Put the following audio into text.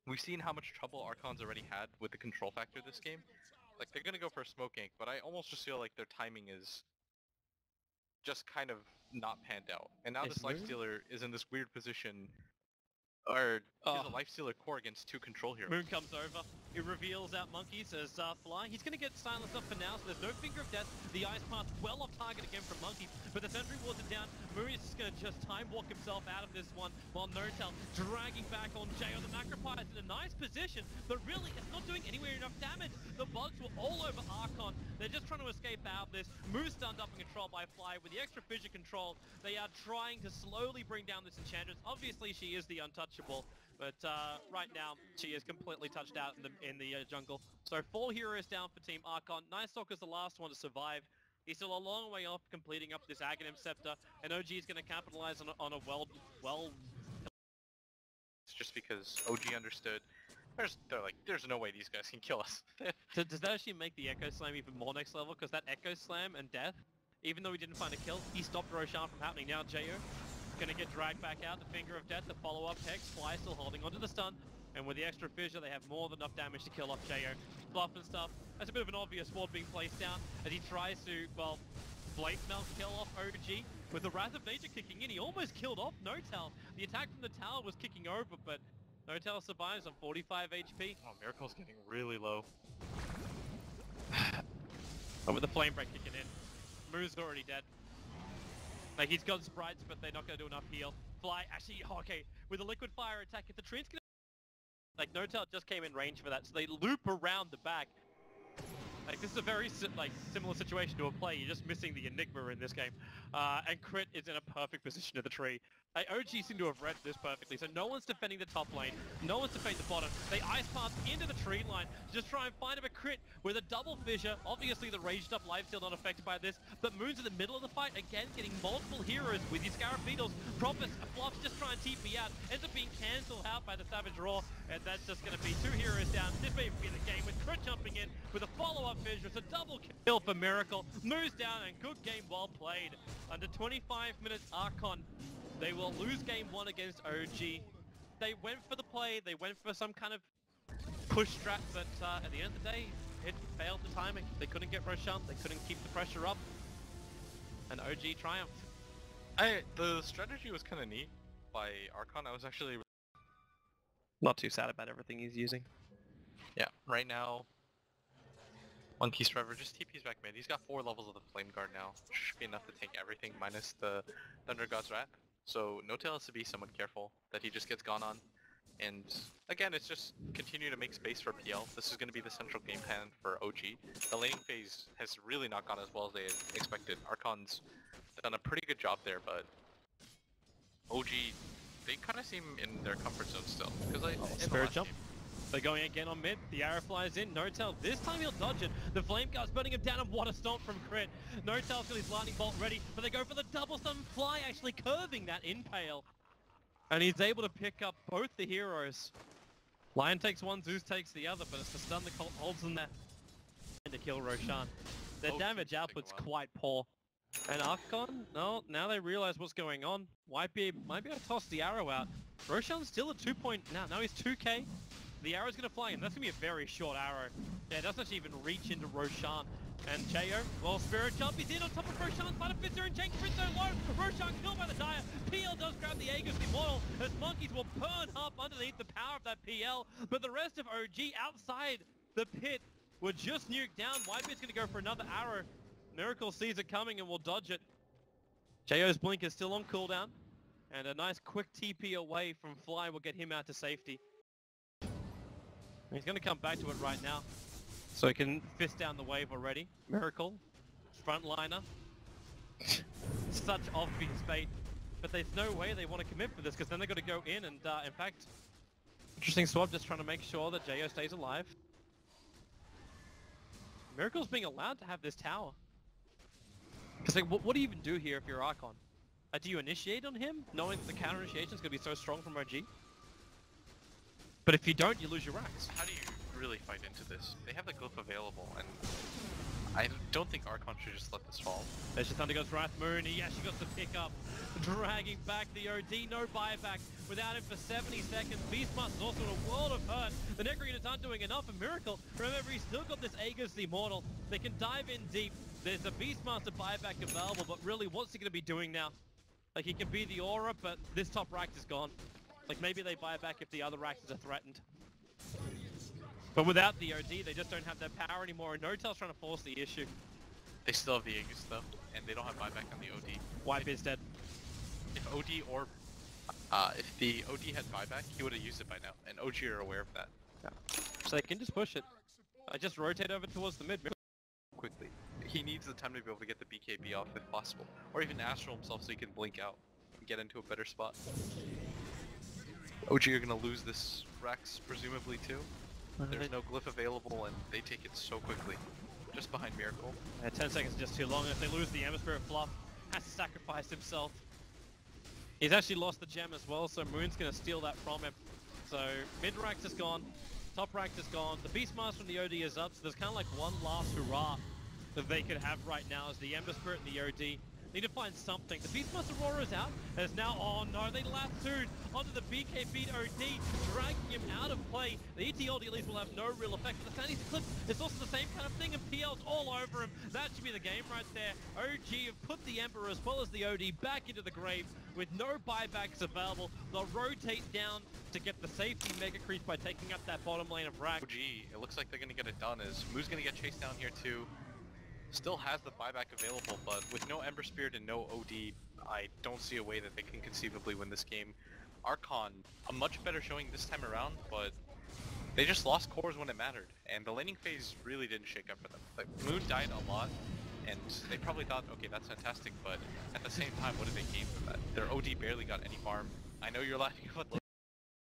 We've seen how much trouble Archon's already had with the control factor this game. Like, they're gonna go for a smoke gank, but I almost just feel like their timing is just kind of not panned out. And now It's this Moon? Lifestealer is in this weird position, or he's Oh. a Lifestealer core against two control heroes. Moon comes over. He reveals out Monkeys as Fly. He's going to get silenced up for now, so there's no Finger of Death. The Ice Path well off target again from Monkeys, but the Sentry Wards are down. Moon is just going to just time walk himself out of this one, while Notel dragging back on Jay. The Macropie is in a nice position, but really it's not doing anywhere enough damage. The bugs were all over Archon. They're just trying to escape out of this. Moon stunned up and controlled by Fly. With the extra fissure control, they are trying to slowly bring down this Enchantress. Obviously, she is the untouchable. But right now, she is completely touched out in the jungle. So 4 heroes down for Team Archon. Nice Stalker's the last one to survive. He's still a long way off completing up this Aghanim Scepter, and OG is going to capitalize on a well. It's just because OG understood. They're like, there's no way these guys can kill us. Does that actually make the Echo Slam even more next level? Because that Echo Slam and death, even though he didn't find a kill, he stopped Roshan from happening. Now Jo gonna get dragged back out, the Finger of Death, the follow-up Hex, Fly still holding onto the stun, and with the extra fissure they have more than enough damage to kill off Jo. Fluff and stuff, that's a bit of an obvious ward being placed down as he tries to, well, Blade Melt kill off OG. With the Wrath of Nature kicking in, he almost killed off Notel. The attack from the tower was kicking over, but Notel survives on 45 HP. Oh, Miracle's getting really low. But with the Flame Break kicking in, Moo's already dead. Like, he's got sprites, but they're not going to do enough heal. Fly, actually, okay, with a Liquid Fire attack, if the Treant's gonna... Like, Notel just came in range for that, so they loop around the back. Like, this is a very, similar situation to a play. You're just missing the Enigma in this game. And Crit is in a perfect position of the tree. Like, OG seem to have read this perfectly, so no one's defending the top lane, no one's defending the bottom. They Ice Path into the tree line to just try and find him a Crit with a double fissure. Obviously, the raged up lifesteal not affected by this, but Moon's in the middle of the fight, again, getting multiple heroes with his Scarab Beetles. Prophet, Fluff's just trying to TP out, ends up being cancelled out by the Savage Roar, and that's just going to be 2 heroes down. This may be the game with Crit jumping in with a follow-up fissure. It's a double kill for Miracle. Moves down, and good game well played. Under 25 minutes, Archon. They will lose game 1 against OG. They went for the play, they went for some kind of push strat, but at the end of the day, it failed the timing. They couldn't get Roshan, they couldn't keep the pressure up, and OG triumphed. The strategy was kind of neat by Archon. I was actually Not too sad about everything he's using. yeah. Right now, Monkey's Forever just TP's back mid. He's got 4 levels of the Flame Guard now. Should be enough to tank everything minus the Thunder God's Wrath. So Notel has to be somewhat careful that he just gets gone on. And again, it's just continue to make space for PL. This is going to be the central game plan for OG. The laning phase has really not gone as well as they expected. Archon's done a pretty good job there, but OG, they kind of seem in their comfort zone still. Because Spirit Jump. They're going again on mid. The arrow flies in. Notel, this time he'll dodge it. The Flame Guard's burning him down, and what a stomp from Crit. Notel's got his Lightning Bolt ready, but they go for the double stun. Fly actually curving that impale. And he's able to pick up both the heroes. Lion takes one, Zeus takes the other, but it's the stun that holds them there. And to kill Roshan. Their damage output's quite poor. And Archon, no, now they realize what's going on. Might be able to toss the arrow out. Roshan's still at 2 point, now he's 2k. The arrow's going to fly in. That's going to be a very short arrow. Yeah, it doesn't even reach into Roshan. And Jo, well, Spirit Jump is in on top of Roshan. Fight a Fizzer and Jake Crit so low. Roshan killed by the Dire. PL does grab the Aegis Immortal as Monkeys will burn up underneath the power of that PL. But the rest of OG outside the pit were just nuked down. Whitebeard's going to go for another arrow. Miracle sees it coming and will dodge it. JO's Blink is still on cooldown. And a nice quick TP away from Fly will get him out to safety. He's going to come back to it right now. So he can fist down the wave already. Miracle. Frontliner. Such obvious bait. But there's no way they want to commit for this because then they've got to go in and, in fact... Interesting swap, just trying to make sure that Jo stays alive. Miracle's being allowed to have this tower. Because like, what do you even do here if you're Archon? Do you initiate on him, knowing that the counter initiation is going to be so strong from OG? But if you don't, you lose your racks. How do you really fight into this? They have the glyph available, and I don't think Archon should just let this fall. There's just Thunder God's Wrath Moon. He actually got the pickup, dragging back the OD. No buyback without him for 70 seconds. Beastmaster's also in a world of hurt. The Necro units aren't doing enough. A Miracle, remember, he's still got this Aegis the Immortal. They can dive in deep. There's a Beastmaster buyback available, but really, what's he going to be doing now? Like, he can be the Aura, but this top rack is gone. Like, maybe they buy back if the other racks are threatened. But without the OD, they just don't have that power anymore, and Notel's trying to force the issue. They still have the Aegis though, and they don't have buyback on the OD. Wipe is dead. If OD or if the OD had buyback, he would have used it by now, and OG are aware of that. Yeah. So they can just push it. I just rotate over towards the mid. Quickly. He needs the time to be able to get the BKB off if possible, or even Astral himself so he can blink out and get into a better spot. OG are gonna lose this Rex presumably too. There's no glyph available and they take it so quickly. Just behind Miracle. 10 seconds is just too long. If they lose the Ember Spirit, Fluff has to sacrifice himself. He's actually lost the gem as well, so Moon's gonna steal that from him. So mid rack is gone, top rack is gone, the Beastmaster and the OD is up, so there's kind of like one last hurrah that they could have right now is the Ember Spirit and the OD. Need to find something. The Beastmaster Aurora is out. There's now, oh no, they lassoed onto the BKB OD, dragging him out of play. The ETLD at least will have no real effect. But the Sandy's Eclipse is also the same kind of thing, and PL's all over him. That should be the game right there. OG have put the Emperor as well as the OD back into the grave with no buybacks available. They'll rotate down to get the safety Mega Crease by taking up that bottom lane of Rack. OG, it looks like they're gonna get it done as Moo's gonna get chased down here too. Still has the buyback available, but with no Ember Spirit and no OD, I don't see a way that they can conceivably win this game. Archon, a much better showing this time around, but they just lost cores when it mattered, and the laning phase really didn't shake up for them. Like, Moon died a lot, and they probably thought, okay, that's fantastic, but at the same time, what did they gain from that? Their OD barely got any farm. I know you're laughing about